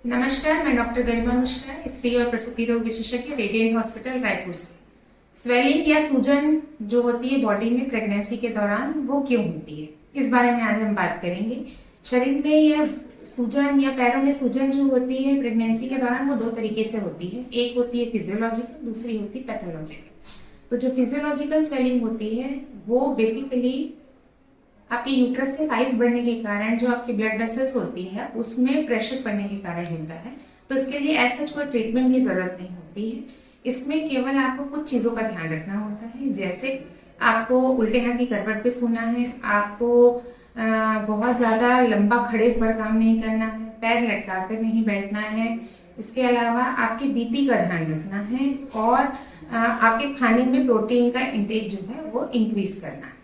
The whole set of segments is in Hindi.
नमस्कार, मैं डॉक्टर गरिमा मिश्रा, स्त्री और प्रसूति रोग विशेषज्ञ, रेडियंट हॉस्पिटल रायपुर से। स्वेलिंग या सूजन जो होती है बॉडी में प्रेगनेंसी के दौरान, वो क्यों होती है, इस बारे में आज हम बात करेंगे। शरीर में यह सूजन या पैरों में सूजन जो होती है प्रेगनेंसी के दौरान, वो दो तरीके से होती है। एक होती है फिजियोलॉजिकल, दूसरी होती है पैथोलॉजिकल। तो जो फिजियोलॉजिकल स्वेलिंग होती है वो बेसिकली आपके यूट्रस के साइज बढ़ने के कारण, जो आपकी ब्लड वेसल्स होती है उसमें प्रेशर पड़ने के कारण होता है। तो इसके लिए ऐसा कोई ट्रीटमेंट की जरूरत नहीं होती है। इसमें केवल आपको कुछ चीजों का ध्यान रखना होता है, जैसे आपको उल्टे हाथ की करवट पे सोना है, आपको बहुत ज्यादा लंबा खड़े होकर काम नहीं करना है, पैर लटका कर नहीं बैठना है। इसके अलावा आपके बीपी का ध्यान रखना है और आपके खाने में प्रोटीन का इंटेक जो है वो इंक्रीज करना है।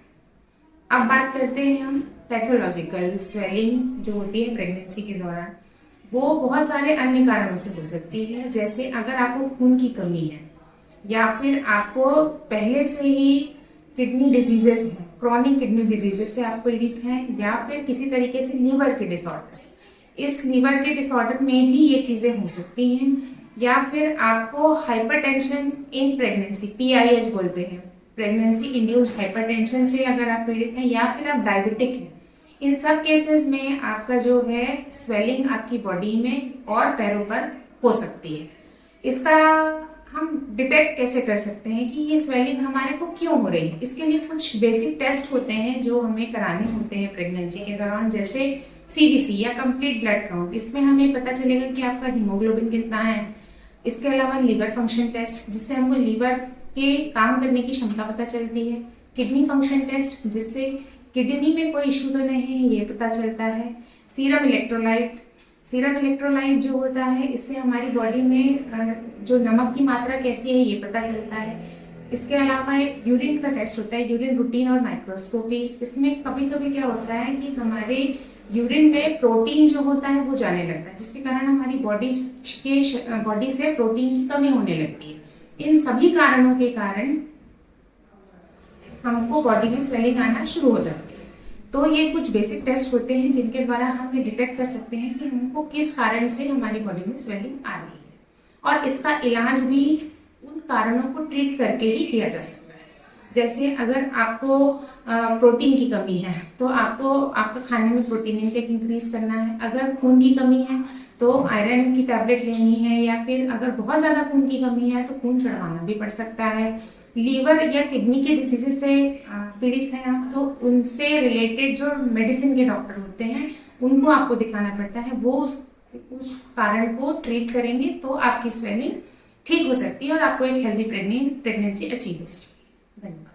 अब बात करते हैं हम पैथोलॉजिकल स्वेलिंग जो होती है प्रेगनेंसी के दौरान। वो बहुत सारे अन्य कारणों से हो सकती है, जैसे अगर आपको खून की कमी है या फिर आपको पहले से ही किडनी डिजीजेस है, क्रॉनिक किडनी डिजीजेस से आप पीड़ित हैं, या फिर किसी तरीके से लीवर के डिसऑर्डर, इस लीवर के डिसऑर्डर में भी ये चीजें हो सकती हैं। या फिर आपको हाइपरटेंशन इन प्रेगनेंसी, PIH बोलते हैं, प्रेगनेंसी इंड्यूस्ड हाइपरटेंशन से अगर आप पीड़ित हैं, या फिर आप डायबिटिक हैं। इन सब केसेस में आपका जो है स्वेलिंग आपकी बॉडी में और पैरों पर हो सकती है। इसका हम डिटेक्ट कैसे कर सकते हैं कि ये स्वेलिंग हमारे को क्यों हो रही है? इसके लिए कुछ बेसिक टेस्ट होते हैं जो हमें कराने होते हैं प्रेगनेंसी के दौरान, जैसे CBC या कंप्लीट ब्लड काउंट। इसमें हमें पता चलेगा कि आपका हीमोग्लोबिन कितना है। इसके अलावा लीवर फंक्शन टेस्ट, जिससे हमको लीवर के काम करने की क्षमता पता चलती है। किडनी फंक्शन टेस्ट, जिससे किडनी में कोई इश्यू तो नहीं है ये पता चलता है। सीरम इलेक्ट्रोलाइट, सीरम इलेक्ट्रोलाइट जो होता है इससे हमारी बॉडी में जो नमक की मात्रा कैसी है ये पता चलता है। इसके अलावा एक यूरिन का टेस्ट होता है, यूरिन रूटीन और माइक्रोस्कोपी। इसमें कभी कभी क्या होता है कि हमारे यूरिन में प्रोटीन जो होता है वो जाने लगता है, जिसके कारण हमारी बॉडी से प्रोटीन की कमी होने लगती है। इन सभी कारणों के कारण हमको बॉडी में स्वेलिंग आना शुरू हो जाती है। तो ये कुछ बेसिक टेस्ट होते हैं जिनके द्वारा हम ये डिटेक्ट कर सकते हैं कि हमको किस कारण से हमारी बॉडी में स्वेलिंग आ रही है, और इसका इलाज भी उन कारणों को ट्रीट करके ही किया जा सकता है। जैसे अगर आपको प्रोटीन की कमी है तो आपको आपके खाने में प्रोटीन इंटेक इंक्रीज करना है। अगर खून की कमी है तो आयरन की टैबलेट लेनी है, या फिर अगर बहुत ज्यादा खून की कमी है तो खून चढ़वाना भी पड़ सकता है। लीवर या किडनी के डिसीजेस से पीड़ित हैं आप, तो उनसे रिलेटेड जो मेडिसिन के डॉक्टर होते हैं उनको आपको दिखाना पड़ता है। वो उस कारण को ट्रीट करेंगे तो आपकी स्वेलिंग ठीक हो सकती है और आपको एक हेल्दी प्रेगनेंसी अचीव हो सकती है। धन्यवाद।